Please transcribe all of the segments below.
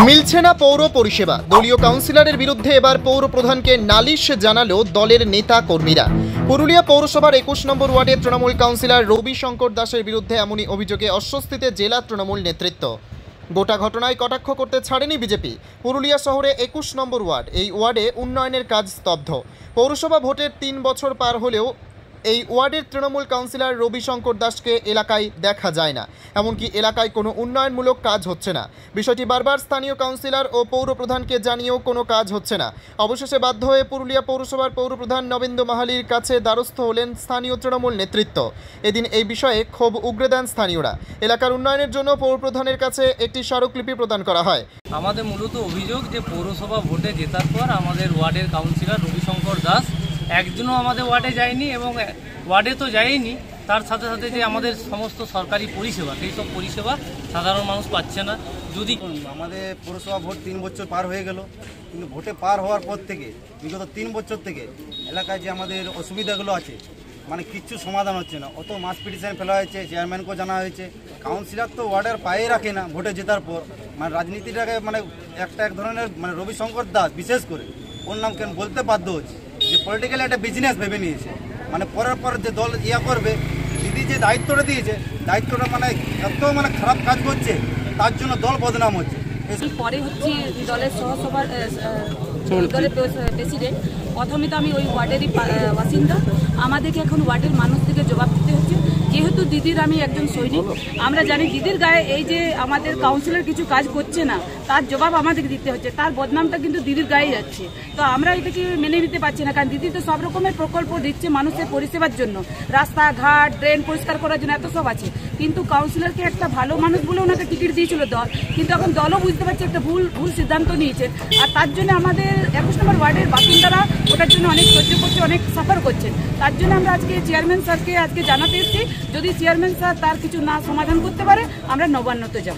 মিলছে না পৌর পরিষেবা। দলীয় কাউন্সিলরের বিরুদ্ধে এবার পৌর প্রধানকে নালিশ জানালো দলের নেতা কর্মীরা। পুরুলিয়া পৌরসভার ২১ নম্বর ওয়ার্ডের তৃণমূল কাউন্সিলর রবি শঙ্কর দাসের বিরুদ্ধে এমনই অভিযোগে অস্বস্তিতে জেলা তৃণমূল নেতৃত্ব। গোটা ঘটনায় কটাক্ষ করতে ছাড়েনি বিজেপি। পুরুলিয়া শহরে ২১ নম্বর ওয়ার্ড, এই ওয়ার্ডে উন্নয়নের কাজ স্তব্ধ। পৌরসভা ভোটের ৩ বছর পার হলেও এই ওয়ার্ডের তৃণমূল কাউন্সিলর রবি শঙ্কর দাসকে এলাকায় দেখা যায় না, এমনকি এলাকায় কোনো উন্নয়নমূলক কাজ হচ্ছে না। বিষয়টি বারবার স্থানীয় কাউন্সিলর ও পৌর প্রধানকে জানিয়েও কোনো কাজ হচ্ছে না। অবশেষে বাধ্য হয়ে পুরুলিয়া পৌরসভার পৌরপ্রধান নবেন্দু মাহালির কাছে দ্বারস্থ হলেন স্থানীয় তৃণমূল নেতৃত্ব। এদিন এই বিষয়ে ক্ষোভ উগরে দেন স্থানীয়রা। এলাকার উন্নয়নের জন্য পৌরপ্রধানের কাছে একটি স্মারকলিপি প্রদান করা হয়। আমাদের মূলত অভিযোগ যে পৌরসভা ভোটে জেতার পর আমাদের ওয়ার্ডের কাউন্সিলর রবি শঙ্কর দাস একজনও আমাদের ওয়ার্ডে যায়নি, এবং ওয়ার্ডে তো যায়নি, তার সাথে সাথে যে আমাদের সমস্ত সরকারি পরিষেবা, সেই সব পরিষেবা সাধারণ মানুষ পাচ্ছে না। যদি আমাদের পৌরসভা ভোট 3 বছর পার হয়ে গেল, কিন্তু ভোটে পার হওয়ার পর থেকে বিগত 3 বছর থেকে এলাকায় যে আমাদের অসুবিধাগুলো আছে, মানে কিচ্ছু সমাধান হচ্ছে না। অত মাস পিটিশন ফেলা হয়েছে, চেয়ারম্যানকেও জানা হয়েছে, কাউন্সিলর তো ওয়ার্ডের পায়ে রাখে না ভোটে জেতার পর। মানে রাজনীতিটাকে মানে এক ধরনের মানে রবি শঙ্কর দাস বিশেষ করে ওর নাম কেন বলতে বাধ্য হচ্ছে যে পলিটিক্যালি একটা বিজনেস ভেবে নিয়েছে। মানে পরের পর যে দল করবে, দিদি যে দায়িত্বটা দিয়েছে, দায়িত্বটা মানে এত মানে খারাপ কাজ করছে, তার জন্য দল বদনাম হচ্ছে। পরে হচ্ছে দলের দলের প্রেসিডেন্ট। প্রথমে তো আমি ওই ওয়ার্ডেরই বাসিন্দা, আমাদেরকে এখন ওয়ার্ডের মানুষদেরকে জবাব দিতে হচ্ছে। যেহেতু দিদির আমি একজন সৈনিক, আমরা জানি দিদির গায়ে এই যে আমাদের কাউন্সিলর কিছু কাজ করছে না, তার জবাব আমাদেরকে দিতে হচ্ছে। তার বদনামটা কিন্তু দিদির গায়ে যাচ্ছে। তো আমরা এটাকে মেনে নিতে পারছি না, কারণ দিদি তো সব রকমের প্রকল্প দিচ্ছে মানুষের পরিষেবার জন্য, রাস্তাঘাট, ড্রেন পরিষ্কার করার জন্য, এত সব আছে। কিন্তু কাউন্সিলরকে একটা ভালো মানুষ বলে ওনাকে টিকিট দিয়েছিল দল, কিন্তু এখন দলও বুঝতে পারছে একটা ভুল সিদ্ধান্ত নিয়েছে। আর তার জন্য আমাদের ২১ নম্বর ওয়ার্ডের বাসিন্দারা ওটার জন্য অনেক সহ্য করছে, অনেক সাফার করছে। তার জন্য আমরা আজকে চেয়ারম্যান স্যারকে আজকে জানাতে এসেছি, যদি চেয়ারম্যান স্যার তার কিছু না সমাধান করতে পারে আমরা নবান্নতে যাব।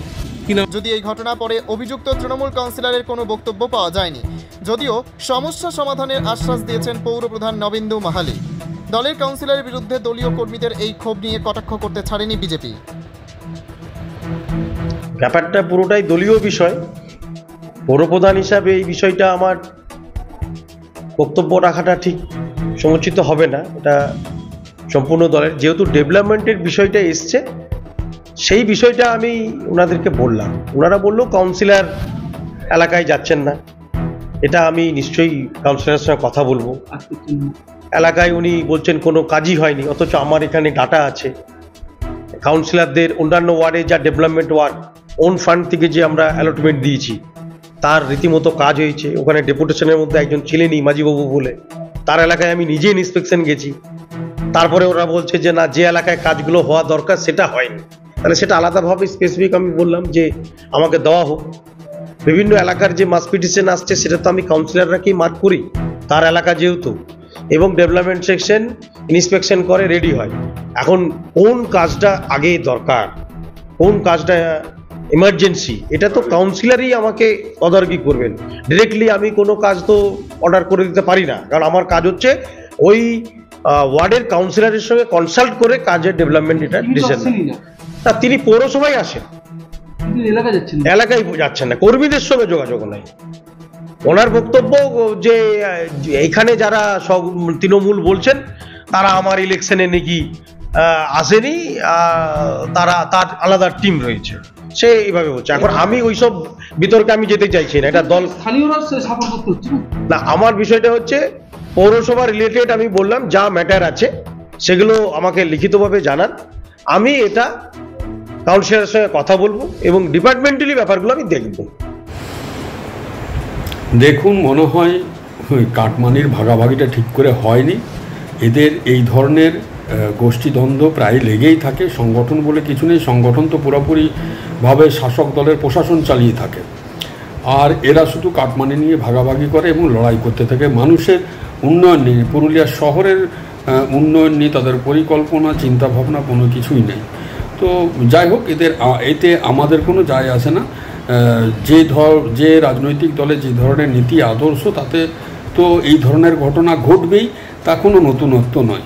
যদি এই ঘটনা পরে অভিযুক্ত তৃণমূল কাউন্সিলরের কোনো বক্তব্য পাওয়া যায়নি, যদিও সমস্যা সমাধানের আশ্বাস দিয়েছেন পৌরপ্রধান নবেন্দু মাহালি। দলের কাউন্সিলরের বিরুদ্ধে দলীয় কর্মীদের এই ক্ষোভ নিয়ে কটাক্ষ করতে ছাড়েনি বিজেপি। ব্যাপারটা পুরোটাই দলীয় বিষয়। পৌরপ্রধান হিসাবে এই বিষয়টা আমার বক্তব্য রাখাটা ঠিক সমুচিত হবে না। এটা সম্পূর্ণ দলের, যেহেতু ডেভেলপমেন্টের বিষয়টা এসছে, সেই বিষয়টা আমি ওনাদেরকে বললাম। ওনারা বললো কাউন্সিলর এলাকায় যাচ্ছেন না, এটা আমি নিশ্চয়ই কাউন্সিলরের সঙ্গে কথা বলবো। এলাকায় উনি বলছেন কোনো কাজই হয়নি, অথচ আমার এখানে ডাটা আছে কাউন্সিলরদের অন্যান্য ওয়ার্ডে যা ডেভেলপমেন্ট ওয়ার্ক ওন ফান্ড থেকে যে আমরা অ্যালটমেন্ট দিয়েছি, তার রীতিমতো কাজ হয়েছে। ওখানে ডেপুটেশনের মধ্যে একজন ছিলেনই মাঝিবাবু বলে, তার এলাকায় আমি নিজে ইন্সপেকশন গেছি। তারপরে ওরা বলছে যে না, যে এলাকায় কাজগুলো হওয়া দরকার সেটা হয়নি। তাহলে সেটা আলাদাভাবে স্পেসিফিক আমি বললাম যে আমাকে দেওয়া হোক। বিভিন্ন এলাকার যে মাস পিটিশন আসছে সেটা তো আমি কাউন্সিলররাকেই মার্ক করি, তার এলাকা যেহেতু, এবং ডেভেলপমেন্ট সেকশন ইন্সপেকশন করে রেডি হয়। এখন কোন কাজটা আগে দরকার, কোন কাজটা ইমার্জেন্সি, এটা তো কাউন্সিলরই আমাকে তদারকি করবেন। ডিরেক্টলি আমি কোনো কাজ তো অর্ডার করে দিতে পারি না, কারণ আমার কাজ হচ্ছে ওই ওয়ার্ডের কাউন্সিলরের সঙ্গে কনসাল্ট করে কাজের ডেভেলপমেন্ট এটা ডিসিশন। তা তিনি পৌরসভায় আসেন, এলাকায় যাচ্ছেন না, কর্মীদের সঙ্গে যোগাযোগ নাই। ওনার বক্তব্য যে এখানে যারা সব তৃণমূল বলছেন তারা আমার ইলেকশনে নাকি আসেনি, তার আলাদা টিম রয়েছে, সে এইভাবে বলছে। এখন আমি ওইসব বিতর্কে আমি যেতে চাইছি না, এটা দল না। আমার বিষয়টা হচ্ছে পৌরসভা রিলেটেড, আমি বললাম যা ম্যাটার আছে সেগুলো আমাকে লিখিতভাবে জানান, আমি এটা কাউন্সিলরের সঙ্গে কথা বলবো এবং ডিপার্টমেন্টালি ব্যাপারগুলো আমি দেখব। দেখুন, মনে হয় কাটমানির ভাগাভাগিটা ঠিক করে হয়নি। এদের এই ধরনের গোষ্ঠীদ্বন্দ্ব প্রায় লেগেই থাকে। সংগঠন বলে কিছু নেই, সংগঠন তো পুরোপুরিভাবে শাসক দলের প্রশাসন চালিয়ে থাকে, আর এরা শুধু কাটমানি নিয়ে ভাগাভাগি করে এবং লড়াই করতে থাকে। মানুষের উন্নয়ন নিয়ে, পুরুলিয়া শহরের উন্নয়ন নিয়ে তাদের পরিকল্পনা, চিন্তাভাবনা কোনো কিছুই নেই। তো যাই হোক, এতে আমাদের কোনো যায় আসে না। যে রাজনৈতিক দলে যে ধরনের নীতি আদর্শ, তাতে তো এই ধরনের ঘটনা ঘটবেই, তা কোনো নতুনত্ব নয়।